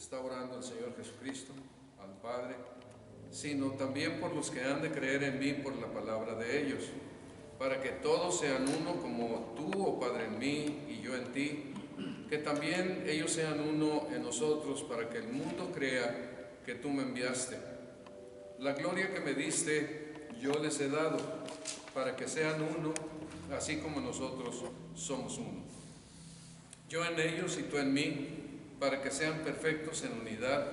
está orando el Señor Jesucristo, al Padre, sino también por los que han de creer en mí por la palabra de ellos, para que todos sean uno como tú, oh Padre, en mí y yo en ti, que también ellos sean uno en nosotros, para que el mundo crea que tú me enviaste. La gloria que me diste yo les he dado, para que sean uno, así como nosotros somos uno. Yo en ellos y tú en mí, para que sean perfectos en unidad,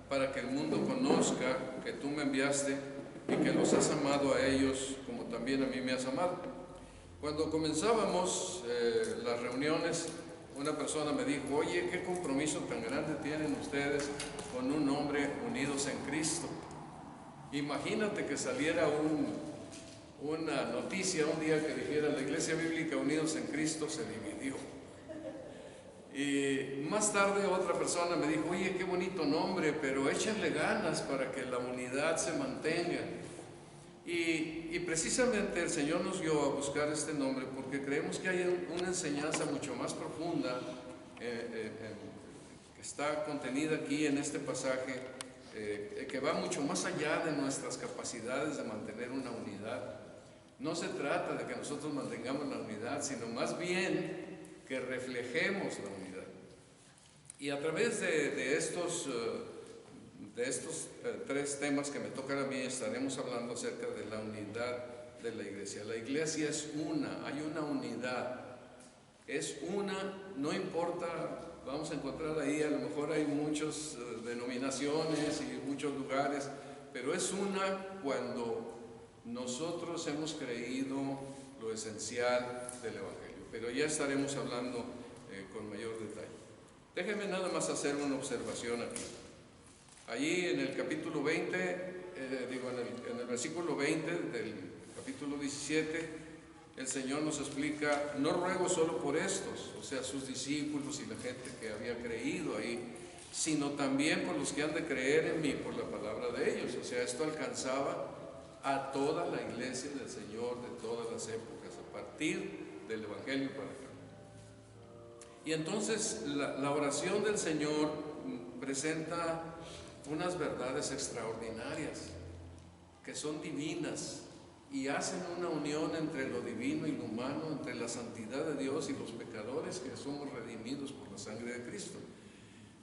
para que el mundo conozca que tú me enviaste y que los has amado a ellos como también a mí me has amado. Cuando comenzábamos las reuniones, una persona me dijo: oye, qué compromiso tan grande tienen ustedes con un hombre unidos en Cristo. Imagínate que saliera una noticia un día que dijera: la Iglesia Bíblica Unidos en Cristo se dividió. Y más tarde otra persona me dijo: oye, qué bonito nombre, pero échenle ganas para que la unidad se mantenga. Y precisamente el Señor nos dio a buscar este nombre porque creemos que hay una enseñanza mucho más profunda que está contenida aquí en este pasaje, que va mucho más allá de nuestras capacidades de mantener una unidad. No se trata de que nosotros mantengamos la unidad, sino más bien que reflejemos la unidad. Y a través de estos tres temas que me tocan a mí, estaremos hablando acerca de la unidad de la iglesia. La iglesia es una, hay una unidad, es una, no importa, vamos a encontrar ahí, a lo mejor hay muchas denominaciones y muchos lugares, pero es una cuando nosotros hemos creído lo esencial del Evangelio. Pero ya estaremos hablando con mayor detalle. Déjenme nada más hacer una observación aquí. Allí en el capítulo 20, en el versículo 20 del capítulo 17, el Señor nos explica: no ruego solo por estos, o sea, sus discípulos y la gente que había creído ahí, sino también por los que han de creer en mí por la palabra de ellos. O sea, esto alcanzaba a toda la iglesia del Señor de todas las épocas, a partir del Evangelio para acá. Y entonces la oración del Señor presenta unas verdades extraordinarias que son divinas y hacen una unión entre lo divino y lo humano, entre la santidad de Dios y los pecadores que somos redimidos por la sangre de Cristo.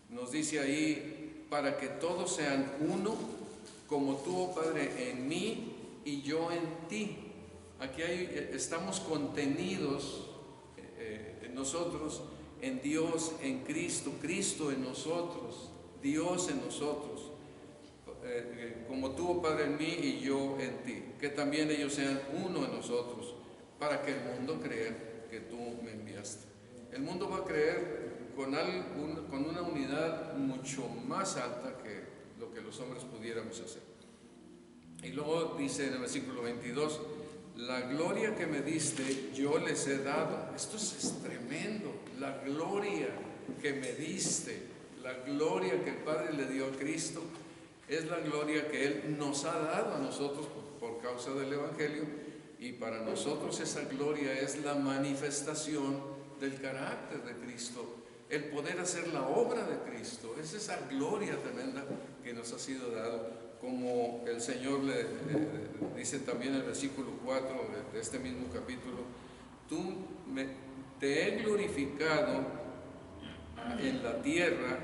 Nos dice ahí: para que todos sean uno, como tú, oh Padre, en mí y yo en ti. Aquí estamos contenidos en nosotros, en Dios, en Cristo, Cristo en nosotros, Dios en nosotros, como tú, oh Padre, en mí y yo en ti, que también ellos sean uno en nosotros, para que el mundo crea que tú me enviaste. El mundo va a creer con una unidad mucho más alta que lo que los hombres pudiéramos hacer. Y luego dice en el versículo 22: la gloria que me diste yo les he dado. Esto es tremendo. La gloria que me diste, la gloria que el Padre le dio a Cristo, es la gloria que Él nos ha dado a nosotros por causa del Evangelio. Y para nosotros esa gloria es la manifestación del carácter de Cristo, el poder hacer la obra de Cristo. Es esa gloria tremenda que nos ha sido dado, como el Señor le dice también en el versículo 4 de este mismo capítulo: te he glorificado en la tierra,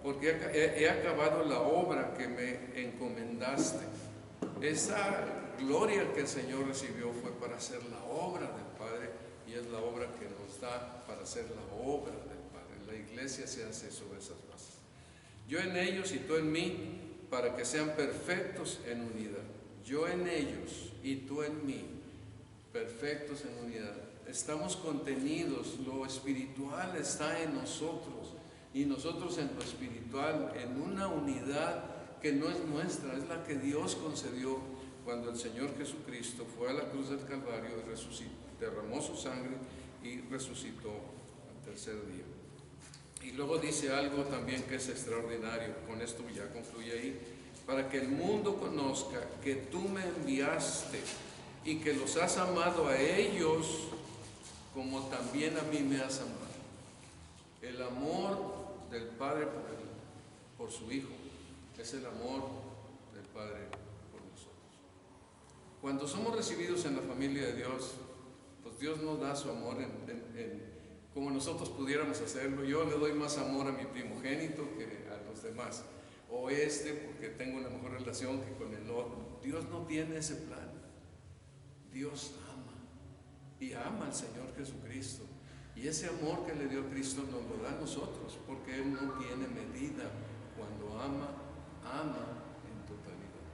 porque he acabado la obra que me encomendaste. Esa gloria que el Señor recibió fue para hacer la obra del Padre, y es la obra que nos da para hacer la obra del Padre. La iglesia se hace sobre esas bases. Yo en ellos y tú en mí, para que sean perfectos en unidad. Yo en ellos y tú en mí, perfectos en unidad. Estamos contenidos, lo espiritual está en nosotros y nosotros en lo espiritual, en una unidad que no es nuestra, es la que Dios concedió cuando el Señor Jesucristo fue a la cruz del Calvario y resucitó, derramó su sangre y resucitó al tercer día. Y luego dice algo también que es extraordinario, con esto ya concluye ahí: para que el mundo conozca que tú me enviaste y que los has amado a ellos como también a mí me has amado. El amor del Padre por el por su Hijo. Es el amor del Padre por nosotros. Cuando somos recibidos en la familia de Dios, pues Dios nos da su amor como nosotros pudiéramos hacerlo. Yo le doy más amor a mi primogénito que a los demás, o porque tengo una mejor relación que con el otro. Dios no tiene ese plan. Dios ama, y ama al Señor Jesucristo, y ese amor que le dio Cristo nos lo da a nosotros, porque Él no tiene medida. Cuando ama, ama en totalidad.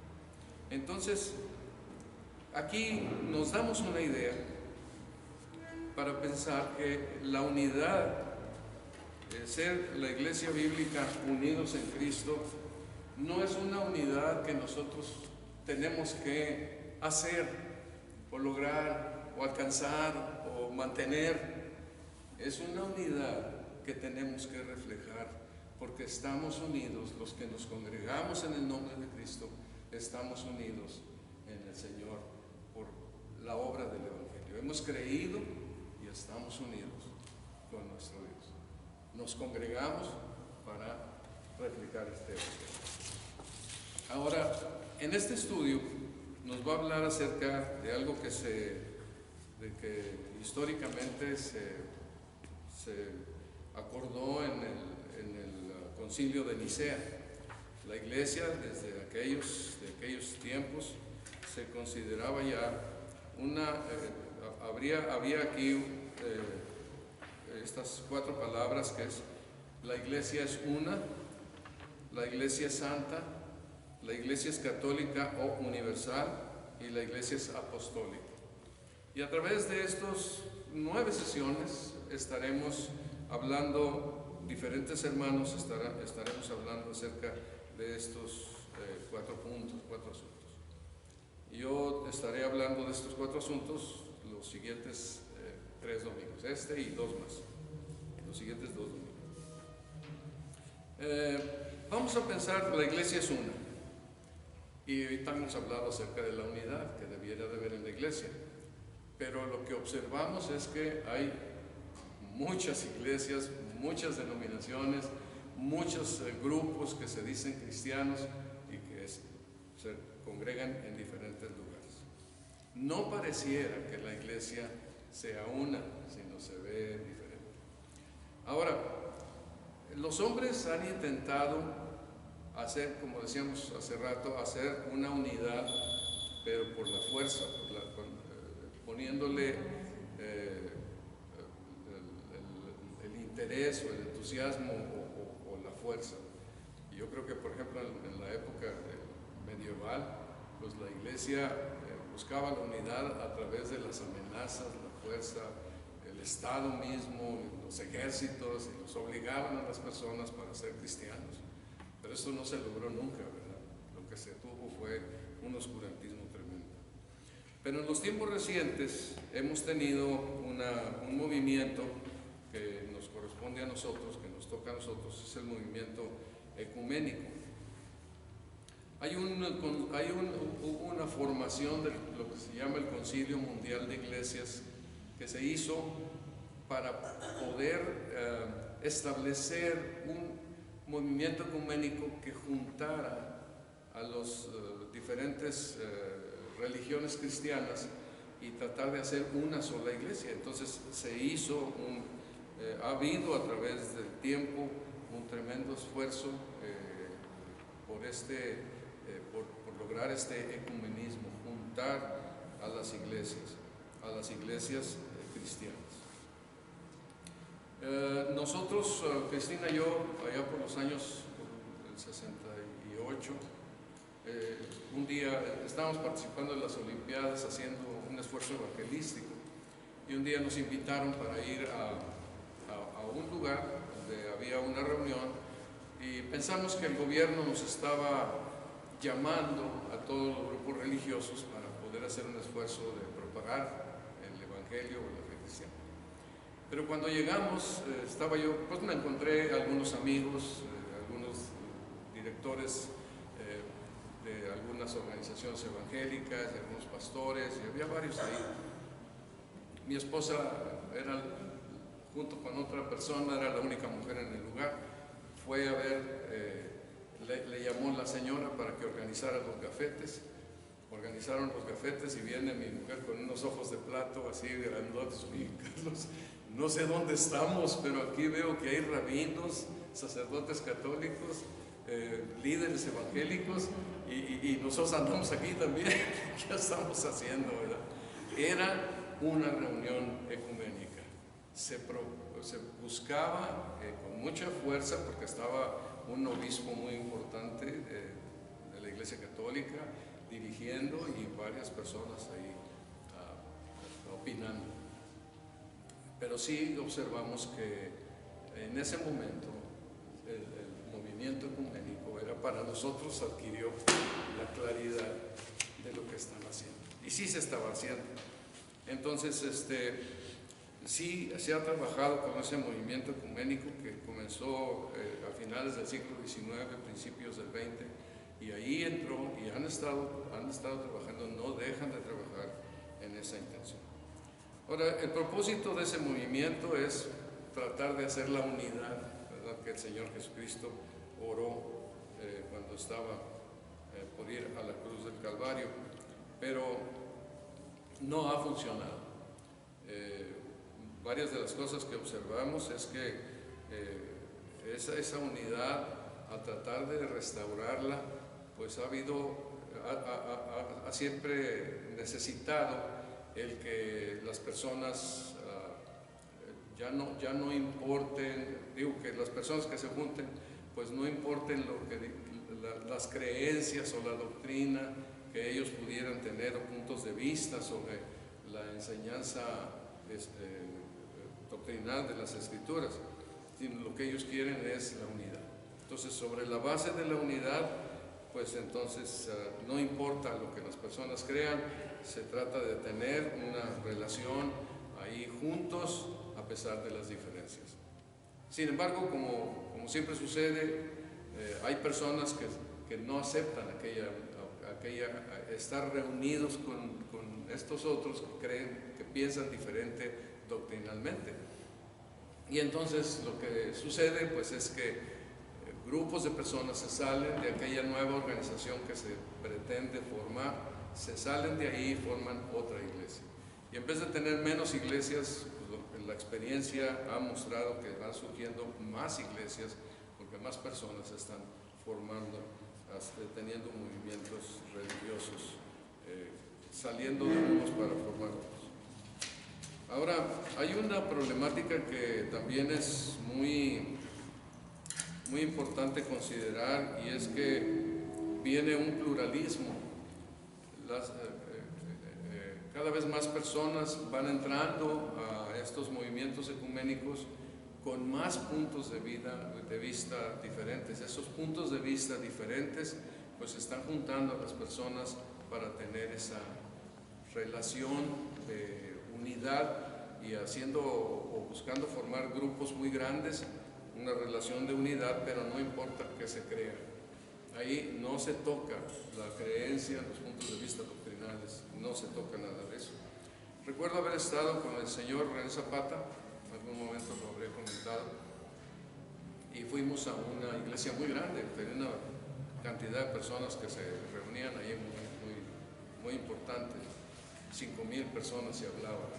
Entonces, aquí nos damos una idea para pensar que la unidad, ser la iglesia bíblica unidos en Cristo, no es una unidad que nosotros tenemos que hacer o lograr o alcanzar o mantener. Es una unidad que tenemos que reflejar, porque estamos unidos, los que nos congregamos en el nombre de Cristo, estamos unidos en el Señor por la obra del Evangelio. Hemos creído y estamos unidos con nuestro Dios. Nos congregamos para reflejar este Evangelio. Ahora, en este estudio nos va a hablar acerca de algo que históricamente se acordó en el concilio de Nicea. La iglesia desde aquellos tiempos se consideraba ya había aquí estas 4 palabras, que es: la iglesia es una, la iglesia es santa, la iglesia es católica o universal, y la iglesia es apostólica. Y a través de estos 9 sesiones estaremos hablando, diferentes hermanos estaremos hablando acerca de estos 4 puntos, 4 asuntos. Yo estaré hablando de estos 4 asuntos los siguientes 3 domingos, y 2 más, los siguientes 2 domingos. Vamos a pensar, la iglesia es una, y ahorita hemos hablado acerca de la unidad que debiera de haber en la iglesia, pero lo que observamos es que hay muchas iglesias, muchas denominaciones, muchos grupos que se dicen cristianos y que se congregan en diferentes lugares. No pareciera que la iglesia sea una, sino se ve diferente. Ahora, los hombres han intentado hacer, como decíamos hace rato, hacer una unidad, pero por la fuerza, poniéndole el interés o el entusiasmo o la fuerza. Y yo creo que, por ejemplo, en la época medieval, pues la iglesia buscaba la unidad a través de las amenazas, la fuerza, el Estado mismo, los ejércitos, y los obligaban a las personas para ser cristianos. Pero eso no se logró nunca, ¿verdad? Lo que se tuvo fue un oscurantismo tremendo. Pero en los tiempos recientes hemos tenido un movimiento que nos corresponde a nosotros, que nos toca a nosotros, es el movimiento ecuménico. Hubo una formación de lo que se llama el Concilio Mundial de Iglesias, que se hizo para poder establecer un movimiento ecuménico que juntara a las diferentes religiones cristianas y tratar de hacer una sola iglesia. Entonces se hizo ha habido a través del tiempo un tremendo esfuerzo por lograr este ecumenismo, juntar a las iglesias cristianas. Nosotros, Cristina y yo, allá por los años del 68, un día estábamos participando en las Olimpiadas haciendo un esfuerzo evangelístico, y un día nos invitaron para ir a un lugar donde había una reunión, y pensamos que el gobierno nos estaba llamando a todos los grupos religiosos para poder hacer un esfuerzo de propagar el evangelio o la fe cristiana. Pero cuando llegamos, pues me encontré algunos amigos, algunos directores de algunas organizaciones evangélicas, y algunos pastores, y había varios ahí. Mi esposa junto con otra persona, era la única mujer en el lugar. Fue a ver la señora para que organizara los gafetes. Organizaron los gafetes y viene mi mujer con unos ojos de plato así grandotes. Oye, Carlos, no sé dónde estamos, pero aquí veo que hay rabinos, sacerdotes católicos, líderes evangélicos, y nosotros andamos aquí también. ¿Qué estamos haciendo, verdad? Era una reunión ecuménica. Se buscaba con mucha fuerza, porque estaba un obispo muy importante de la Iglesia Católica dirigiendo y varias personas ahí opinando. Pero sí observamos que en ese momento el movimiento ecuménico era, para nosotros adquirió la claridad de lo que están haciendo. Y sí se estaba haciendo. Entonces, sí se ha trabajado con ese movimiento ecuménico que comenzó a finales del siglo XIX, principios del XX, y ahí entró y han estado trabajando, no dejan de trabajar en esa intención. Ahora, el propósito de ese movimiento es tratar de hacer la unidad, ¿verdad?, que el Señor Jesucristo oró cuando estaba por ir a la cruz del Calvario, pero no ha funcionado. Varias de las cosas que observamos es que esa unidad, al tratar de restaurarla, pues ha siempre necesitado el que las personas ya no importen, digo, que las personas que se junten, pues no importen las creencias o la doctrina que ellos pudieran tener, o puntos de vista sobre la enseñanza doctrinal de las Escrituras, sino lo que ellos quieren es la unidad. Entonces, sobre la base de la unidad, pues entonces no importa lo que las personas crean, se trata de tener una relación ahí juntos a pesar de las diferencias. Sin embargo, como siempre sucede, hay personas que no aceptan estar reunidos con estos otros que piensan diferente doctrinalmente. Y entonces lo que sucede, pues, es que grupos de personas se salen de aquella nueva organización que se pretende formar, se salen de ahí y forman otra iglesia. Y en vez de tener menos iglesias, pues la experiencia ha mostrado que van surgiendo más iglesias, porque más personas se están formando, teniendo movimientos religiosos, saliendo de unos para formar otros. Ahora, hay una problemática que también es muy importante considerar, y es que viene un pluralismo. Cada vez más personas van entrando a estos movimientos ecuménicos con más puntos de vista diferentes. Esos puntos de vista diferentes pues están juntando a las personas para tener esa relación de unidad y buscando formar grupos muy grandes, una relación de unidad, pero no importa qué se crea. Ahí no se toca la creencia, los puntos de vista doctrinales, no se toca nada de eso. Recuerdo haber estado con el señor René Zapata, en algún momento lo habré comentado, y fuimos a una iglesia muy grande, tenía una cantidad de personas que se reunían ahí muy importante, 5,000 personas se hablaba.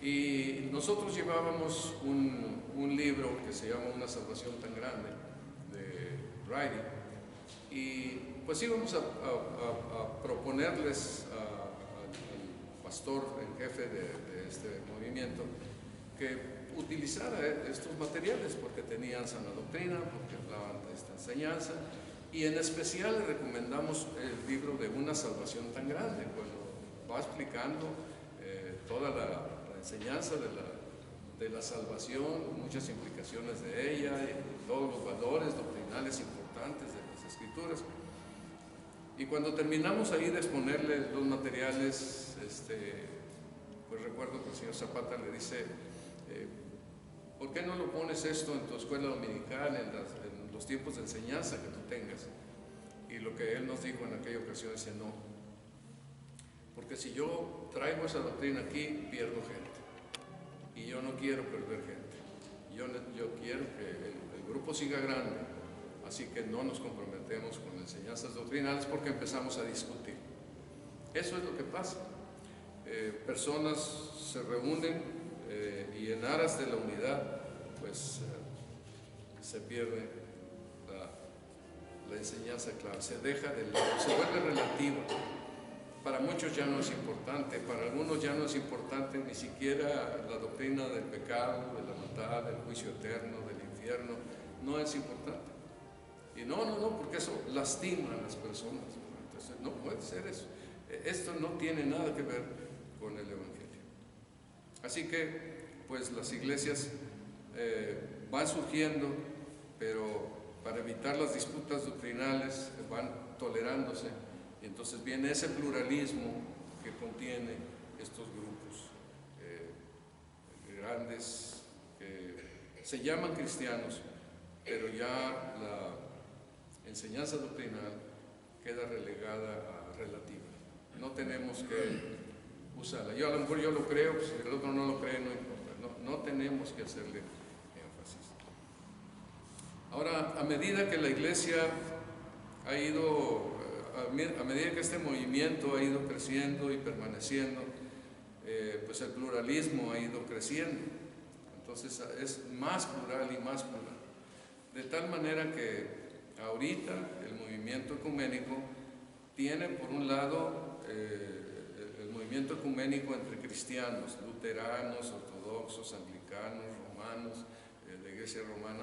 Y nosotros llevábamos un libro que se llama Una salvación tan grande, de Riley, y pues íbamos a proponerles al pastor en jefe de este movimiento que utilizara estos materiales, porque tenían sana doctrina, porque hablaban de esta enseñanza, y en especial le recomendamos el libro de Una salvación tan grande, cuando va explicando toda la enseñanza de la salvación, muchas implicaciones de ella, y todos los valores doctrinales importantes de las Escrituras. Y cuando terminamos ahí de exponerle los materiales, pues recuerdo que el señor Zapata le dice, ¿por qué no lo pones esto en tu escuela dominical, en los tiempos de enseñanza que tú tengas? Y lo que él nos dijo en aquella ocasión es no, porque si yo traigo esa doctrina aquí, pierdo gente, y yo no quiero perder gente. Yo quiero que el grupo siga grande, así que no nos comprometemos con enseñanzas doctrinales porque empezamos a discutir. Eso es lo que pasa. Personas se reúnen y en aras de la unidad, pues se pierde la enseñanza clara, se deja de lado, se vuelve relativa. Para muchos ya no es importante, para algunos ya no es importante ni siquiera la doctrina del pecado, de la maldad, del juicio eterno, del infierno, no es importante. Y no, porque eso lastima a las personas. Entonces, no puede ser eso. Esto no tiene nada que ver con el Evangelio. Así que, pues las iglesias van surgiendo, pero para evitar las disputas doctrinales van tolerándose. Y entonces viene ese pluralismo que contiene estos grupos grandes que se llaman cristianos, pero ya la enseñanza doctrinal queda relegada a relativa. No tenemos que usarla. Yo a lo mejor yo lo creo, pues, si el otro no lo cree, no importa. No tenemos que hacerle énfasis. Ahora, a medida que la iglesia ha ido, a medida que este movimiento ha ido creciendo y permaneciendo, pues el pluralismo ha ido creciendo. Entonces es más plural y más plural. De tal manera que ahorita el movimiento ecuménico tiene, por un lado, el movimiento ecuménico entre cristianos, luteranos, ortodoxos, anglicanos, romanos, de Iglesia Romana,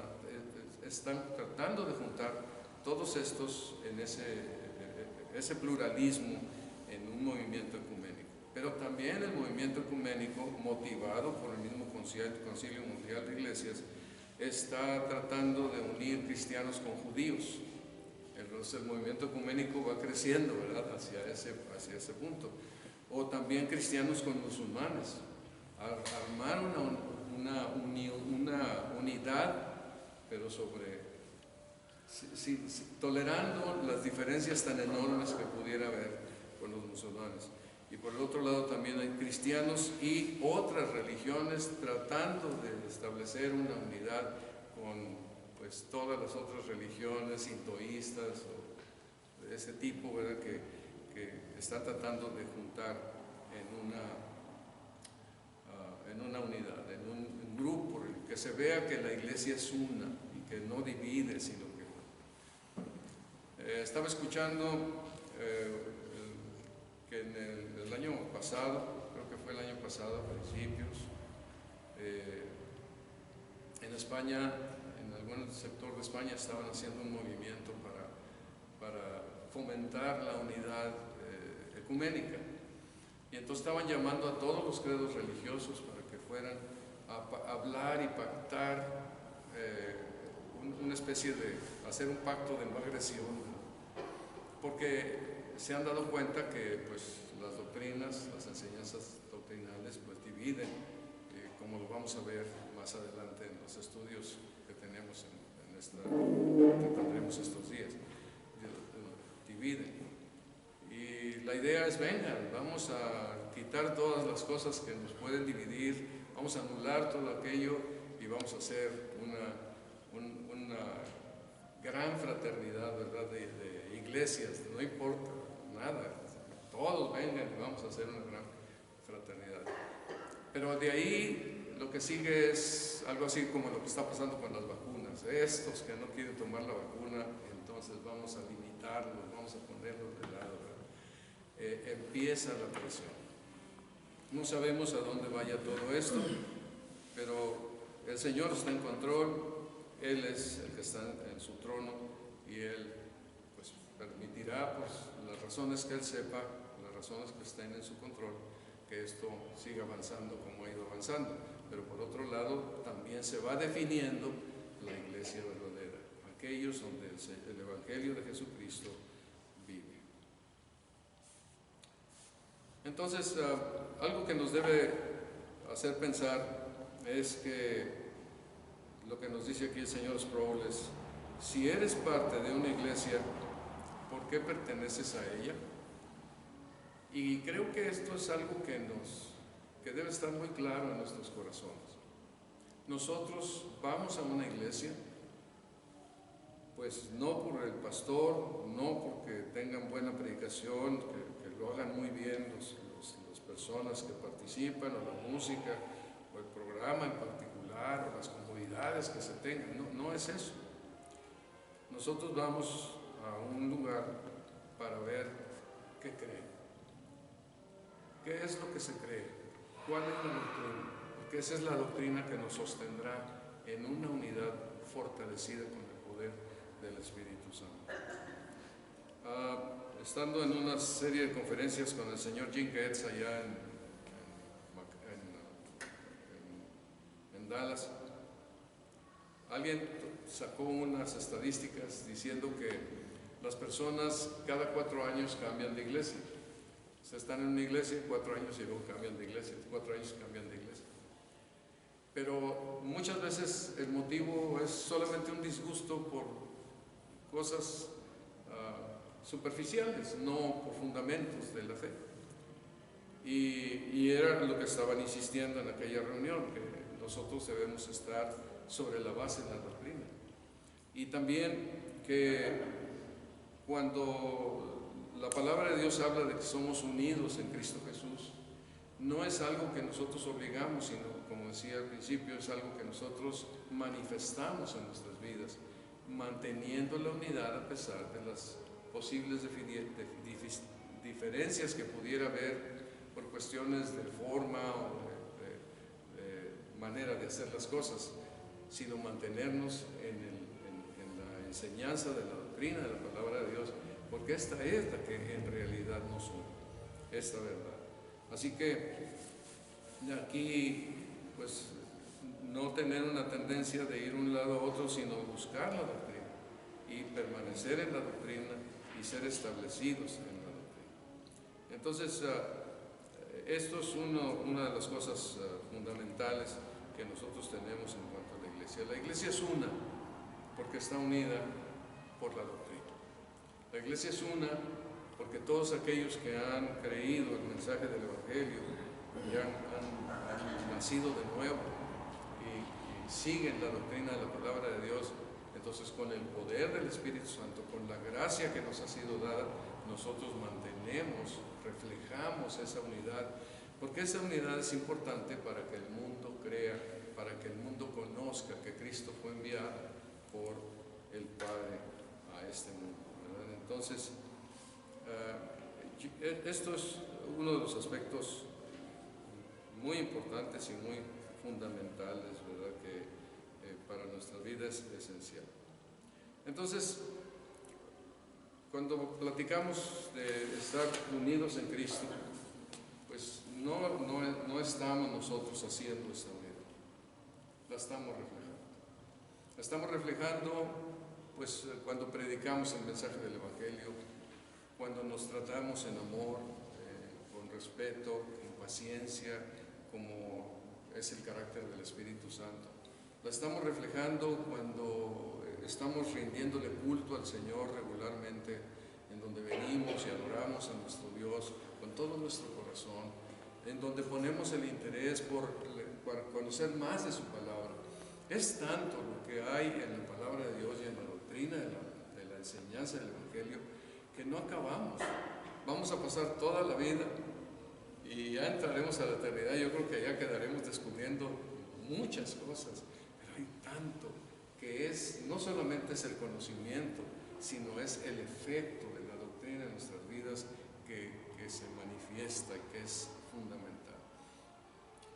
están tratando de juntar todos estos en ese pluralismo en un movimiento ecuménico. Pero también el movimiento ecuménico, motivado por el mismo Concilio Mundial de Iglesias, está tratando de unir cristianos con judíos. Entonces el movimiento ecuménico va creciendo, ¿verdad?, hacia ese punto. O también cristianos con musulmanes. Armar una unidad, pero tolerando las diferencias tan enormes que pudiera haber con los musulmanes. Y por el otro lado también hay cristianos y otras religiones tratando de establecer una unidad con, pues, todas las otras religiones sintoístas o de ese tipo, ¿verdad?, que están tratando de juntar en una unidad, en un grupo, que se vea que la iglesia es una y que no divide, sino que estaba escuchando que en el año pasado, creo que fue el año pasado, a principios, en España, en algún sector de España, estaban haciendo un movimiento para fomentar la unidad ecuménica. Y entonces estaban llamando a todos los credos religiosos para que fueran a hablar y pactar, una especie de hacer un pacto de no agresión, porque se han dado cuenta que, pues, las doctrinas, las enseñanzas doctrinales, pues dividen, como lo vamos a ver más adelante en los estudios que tenemos que tendremos estos días, dividen. Y la idea es, vengan, vamos a quitar todas las cosas que nos pueden dividir, vamos a anular todo aquello y vamos a hacer una gran fraternidad, ¿verdad?, de iglesias, no importa nada, todos vengan y vamos a hacer una gran fraternidad. Pero de ahí lo que sigue es algo así como lo que está pasando con las vacunas. Estos que no quieren tomar la vacuna, entonces vamos a limitarlos, vamos a ponerlos de lado, ¿verdad? Empieza la presión. No sabemos a dónde vaya todo esto, pero el Señor está en control. Él es el que está en su trono y Él, pues, permitirá, pues, las razones que Él sepa, las razones que estén en su control, que esto siga avanzando como ha ido avanzando. Pero por otro lado, también se va definiendo la iglesia verdadera, aquellos donde el Evangelio de Jesucristo vive. Entonces, algo que nos debe hacer pensar es que lo que nos dice aquí el señor Sproul es: si eres parte de una iglesia, ¿por qué perteneces a ella? Y creo que esto es algo que debe estar muy claro en nuestros corazones. Nosotros vamos a una iglesia, pues no por el pastor, no porque tengan buena predicación, que lo hagan muy bien las personas que participan, o la música, o el programa en particular, o las comodidades que se tengan. No, no es eso. Nosotros vamos a un lugar para ver qué creen. ¿Qué es lo que se cree? ¿Cuál es la doctrina? Porque esa es la doctrina que nos sostendrá en una unidad fortalecida con el poder del Espíritu Santo. Estando en una serie de conferencias con el señor Jim Getz allá en Dallas, alguien sacó unas estadísticas diciendo que las personas cada 4 años cambian de iglesia. Se están en una iglesia 4 años y luego cambian de iglesia, 4 años cambian de iglesia. Pero muchas veces el motivo es solamente un disgusto por cosas superficiales, no por fundamentos de la fe. Y era lo que estaban insistiendo en aquella reunión, que nosotros debemos estar sobre la base de la doctrina. Y también que cuando la palabra de Dios habla de que somos unidos en Cristo Jesús, no es algo que nosotros obligamos, sino, como decía al principio, es algo que nosotros manifestamos en nuestras vidas, manteniendo la unidad a pesar de las posibles diferencias que pudiera haber por cuestiones de forma o de manera de hacer las cosas, sino mantenernos en la enseñanza de la doctrina de la palabra de Dios, porque esta es la que en realidad nos une, esta verdad. Así que aquí, pues, no tener una tendencia de ir de un lado a otro, sino buscar la doctrina y permanecer en la doctrina y ser establecidos en la doctrina. Entonces, esto es una de las cosas fundamentales que nosotros tenemos en cuanto a la iglesia. La iglesia es una porque está unida por la doctrina. La iglesia es una porque todos aquellos que han creído el mensaje del Evangelio y han nacido de nuevo y siguen la doctrina de la palabra de Dios, entonces con el poder del Espíritu Santo, con la gracia que nos ha sido dada, nosotros mantenemos, reflejamos esa unidad, porque esa unidad es importante para que el mundo crea, para que el mundo conozca que Cristo fue enviado por el Padre a este mundo, ¿verdad? Entonces, esto es uno de los aspectos muy importantes y muy fundamentales, ¿verdad? Que para nuestra vida es esencial. Entonces, cuando platicamos de estar unidos en Cristo, pues no estamos nosotros haciendo esa unidad, la estamos reflejando. La estamos reflejando, pues, cuando predicamos el mensaje del Evangelio, cuando nos tratamos en amor, con respeto, con paciencia, como es el carácter del Espíritu Santo. La estamos reflejando cuando estamos rindiéndole culto al Señor regularmente, en donde venimos y adoramos a nuestro Dios con todo nuestro corazón, en donde ponemos el interés por conocer más de su palabra. Es tanto lo que hay en la palabra de Dios y en la doctrina de la enseñanza del Evangelio, que no acabamos. Vamos a pasar toda la vida y ya entraremos a la eternidad. Yo creo que ya quedaremos descubriendo muchas cosas, pero hay tanto que no solamente es el conocimiento, sino es el efecto de la doctrina en nuestras vidas que se manifiesta y que es fundamental.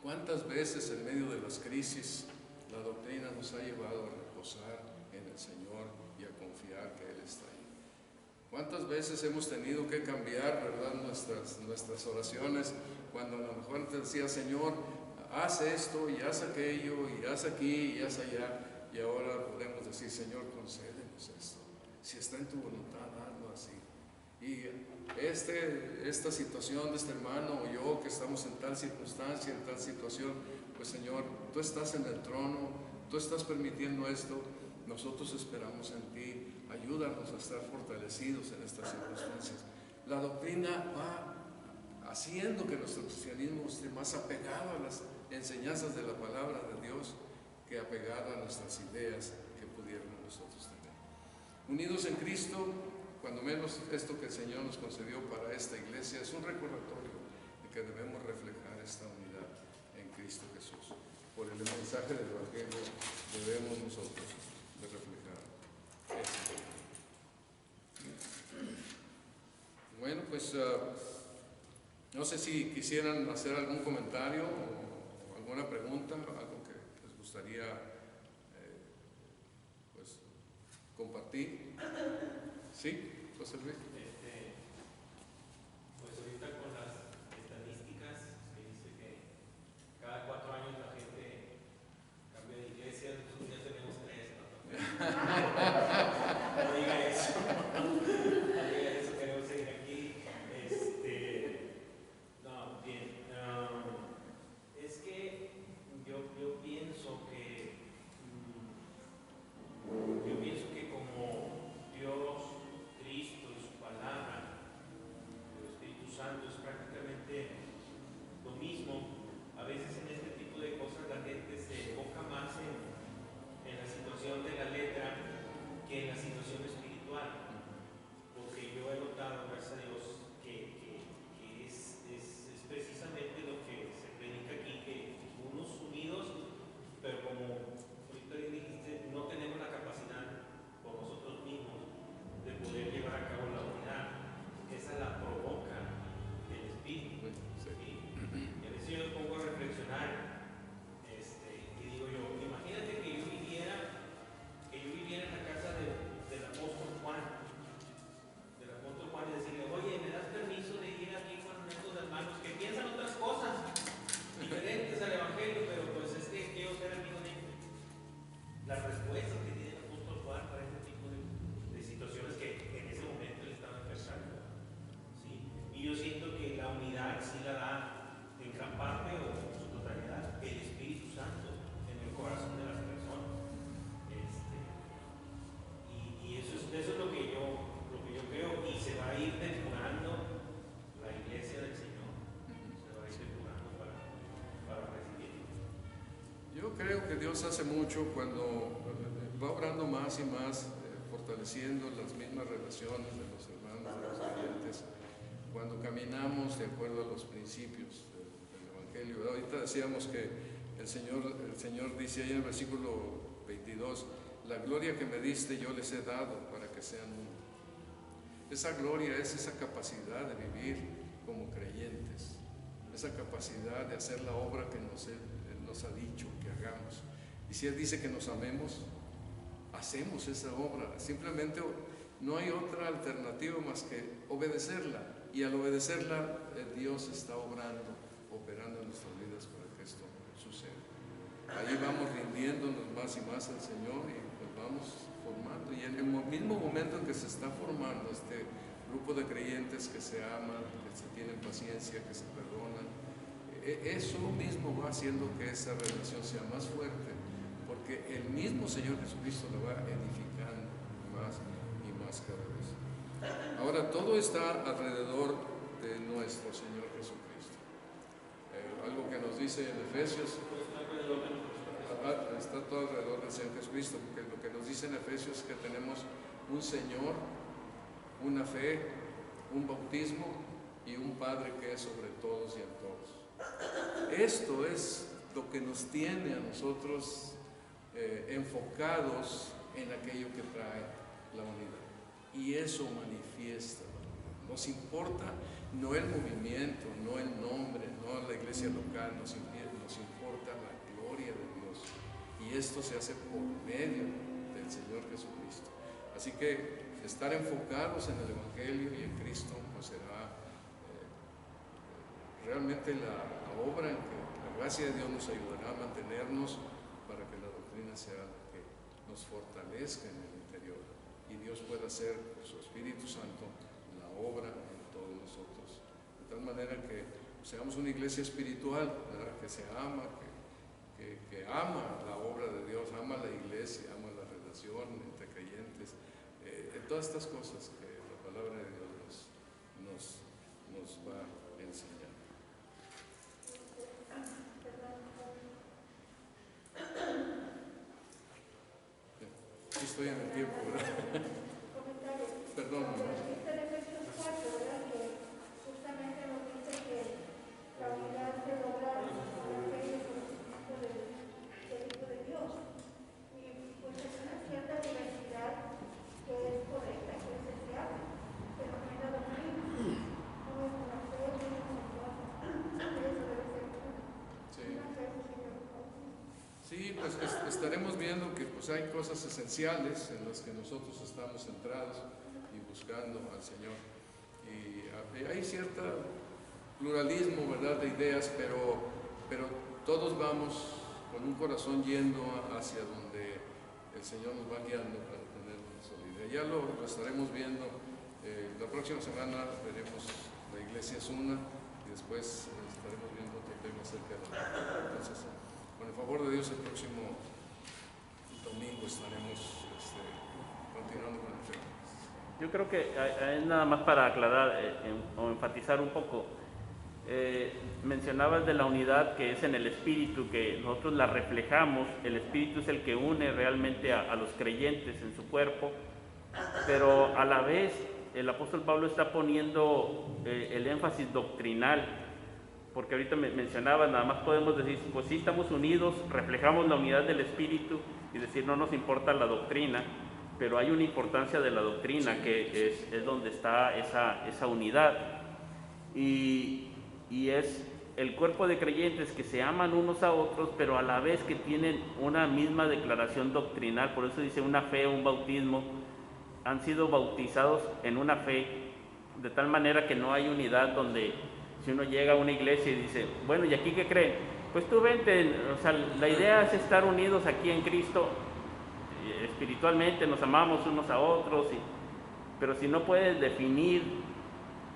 ¿Cuántas veces en medio de las crisis la doctrina nos ha llevado a reposar en el Señor y a confiar que Él está ahí? ¿Cuántas veces hemos tenido que cambiar, verdad, nuestras oraciones, cuando a lo mejor te decía, Señor, haz esto y haz aquello y haz aquí y haz allá, y ahora podemos decir, Señor, concédenos esto, si está en tu voluntad, hazlo así. Y esta situación de este hermano o yo que estamos en tal circunstancia, en tal situación, pues Señor, tú estás en el trono, tú estás permitiendo esto, nosotros esperamos en ti, ayúdanos a estar fortalecidos en estas circunstancias. La doctrina va haciendo que nuestro cristianismo esté más apegado a las enseñanzas de la palabra de Dios que apegado a nuestras ideas que pudiéramos nosotros tener. Unidos en Cristo, cuando menos esto que el Señor nos concedió para esta iglesia es un recordatorio de que debemos reflejar esta unidad en Cristo Jesús. Por el mensaje del Evangelio debemos nosotros de reflejar esto. Bueno, pues no sé si quisieran hacer algún comentario o alguna pregunta, algo que les gustaría pues compartir. ¿Sí, José Luis? Pues ahorita con las estadísticas que dice que cada 4 años la gente cambia de iglesia, nosotros ya tenemos 3, ¿no? No diga eso, no diga eso, queremos seguir aquí. No, bien, es que yo pienso que como Dios, Cristo y su palabra, el Espíritu Santo es prácticamente lo mismo. A veces en este tipo de cosas la gente se enfoca más en la situación de la letra que en la situación espiritual, porque yo he notado, gracias a Dios, que es precisamente lo que se predica aquí, que unos unidos, pero como ahorita bien dijiste, no tenemos la capacidad por nosotros mismos de poder llevar a cabo la unidad. Esa la provoca el Espíritu. Sí. Y a veces yo me pongo a reflexionar y digo yo, imagínate que yo viviera en la casa del apóstol Juan, y decirle, oye, ¿me das permiso de ir aquí con estos hermanos que piensan otras cosas diferentes al Evangelio, pero pues es que quiero ser amigo de ellos? La respuesta que tiene el apóstol Juan para este tipo de situaciones que en ese momento él estaba enfrentando, ¿sí? Y yo siento que la unidad sí la da en gran parte o en su totalidad el Espíritu Santo en el corazón de las personas. Y eso es lo que yo creo, y se va a ir depurando la iglesia del Señor, se va a ir depurando para recibir. Yo creo que Dios hace mucho cuando va obrando más y más, fortaleciendo las mismas relaciones de los hermanos, de los creyentes, cuando caminamos de acuerdo a los principios del Evangelio. Ahorita decíamos que el Señor dice ahí en el versículo 22, la gloria que me diste yo les he dado para que sean uno. Esa gloria es esa capacidad de vivir como creyentes, esa capacidad de hacer la obra que Él nos ha dicho que hagamos. Y si Él dice que nos amemos, hacemos esa obra. Simplemente no hay otra alternativa más que obedecerla. Y al obedecerla, Dios está operando en nuestras vidas para que esto suceda. Ahí vamos rindiéndonos más y más al Señor y pues vamos formando. Y en el mismo momento en que se está formando este grupo de creyentes que se aman, que se tienen paciencia, que se perdonan, eso mismo va haciendo que esa relación sea más fuerte, porque el mismo Señor Jesucristo lo va edificando más y más cada vez. Ahora, todo está alrededor de nuestro Señor Jesucristo. Algo que nos dice en Efesios, está todo alrededor del Señor Jesucristo, porque lo que nos dice en Efesios es que tenemos un Señor, una fe, un bautismo y un Padre que es sobre todos y en todos. Esto es lo que nos tiene a nosotros enfocados en aquello que trae la unidad. Y eso manifiesta la unidad. Nos importa no el movimiento, no el nombre, no la iglesia local, nos importa la gloria de Dios. Y esto se hace por medio del Señor Jesucristo. Así que estar enfocados en el Evangelio y en Cristo pues será realmente la obra en que la gracia de Dios nos ayudará a mantenernos para que la doctrina sea la que nos fortalezca en el interior y Dios pueda hacer por su Espíritu Santo la obra en todos nosotros, de tal manera que seamos una iglesia espiritual, ¿verdad? Que se ama, que ama la obra de Dios, ama la iglesia, ama la relación entre creyentes, todas estas cosas que la palabra de Dios nos va a enseñar. Sí, estoy en el tiempo, ¿verdad? pues estaremos viendo que pues hay cosas esenciales en las que nosotros estamos centrados y buscando al Señor. Y hay cierto pluralismo, ¿verdad?, de ideas, pero todos vamos con un corazón yendo hacia donde el Señor nos va guiando para tener una solidez. Ya lo estaremos viendo. La próxima semana veremos La Iglesia es una y después estaremos viendo otro tema acerca de la. Entonces, con el favor de Dios, el próximo domingo estaremos continuando con el tema. Yo creo que es nada más para aclarar o enfatizar un poco. Mencionabas de la unidad que es en el Espíritu, que nosotros la reflejamos. El Espíritu es el que une realmente a los creyentes en su cuerpo, pero a la vez el apóstol Pablo está poniendo el énfasis doctrinal, porque ahorita mencionabas, nada más podemos decir, pues sí estamos unidos, reflejamos la unidad del Espíritu y decir no nos importa la doctrina, pero hay una importancia de la doctrina que es donde está esa unidad, y es el cuerpo de creyentes que se aman unos a otros, pero a la vez que tienen una misma declaración doctrinal. Por eso dice una fe, un bautismo, han sido bautizados en una fe, de tal manera que no hay unidad donde si uno llega a una iglesia y dice, bueno, ¿y aquí qué creen? Pues tú vente, o sea, la idea es estar unidos aquí en Cristo, espiritualmente nos amamos unos a otros, pero si no puedes definir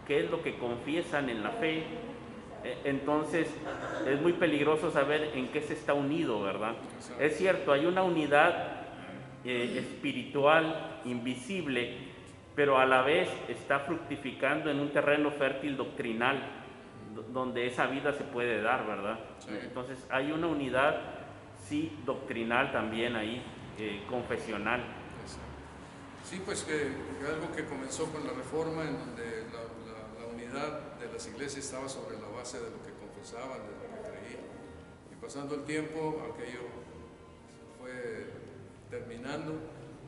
qué es lo que confiesan en la fe, entonces es muy peligroso saber en qué se está unido, ¿verdad? Es cierto, hay una unidad espiritual invisible, pero a la vez está fructificando en un terreno fértil doctrinal, donde esa vida se puede dar, ¿verdad? Sí. Entonces hay una unidad, sí, doctrinal también ahí, confesional. Sí, pues que algo que comenzó con la Reforma, en donde la unidad de las iglesias estaba sobre la base de lo que confesaban, de lo que creían. Y pasando el tiempo, aquello fue terminando,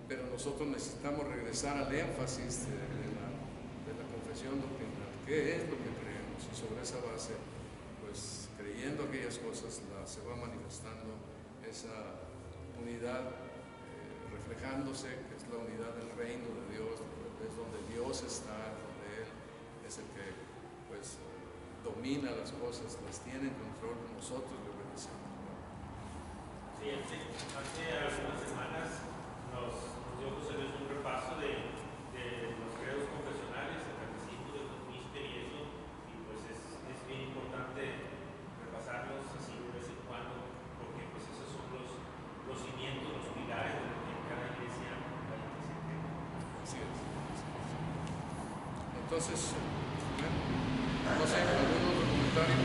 pero nosotros necesitamos regresar al énfasis de la confesión doctrinal. ¿Qué es lo que creemos? Y sobre esa base, pues creyendo aquellas cosas, se va manifestando esa unidad, reflejándose, que es la unidad del reino de Dios, es donde Dios está, donde Él es el que pues domina las cosas, las tiene en control, nosotros le obedecemos. Sí, hace algunas semanas nos dio José Luis un repaso de los credos confesionales, el catecismo de Westminster y eso, y pues es bien importante repasarlos así de vez en cuando, porque pues esos son los cimientos, los pilares de lo que en cada iglesia tiene. Así es. Entonces, no sé, ¿algún otro comentario?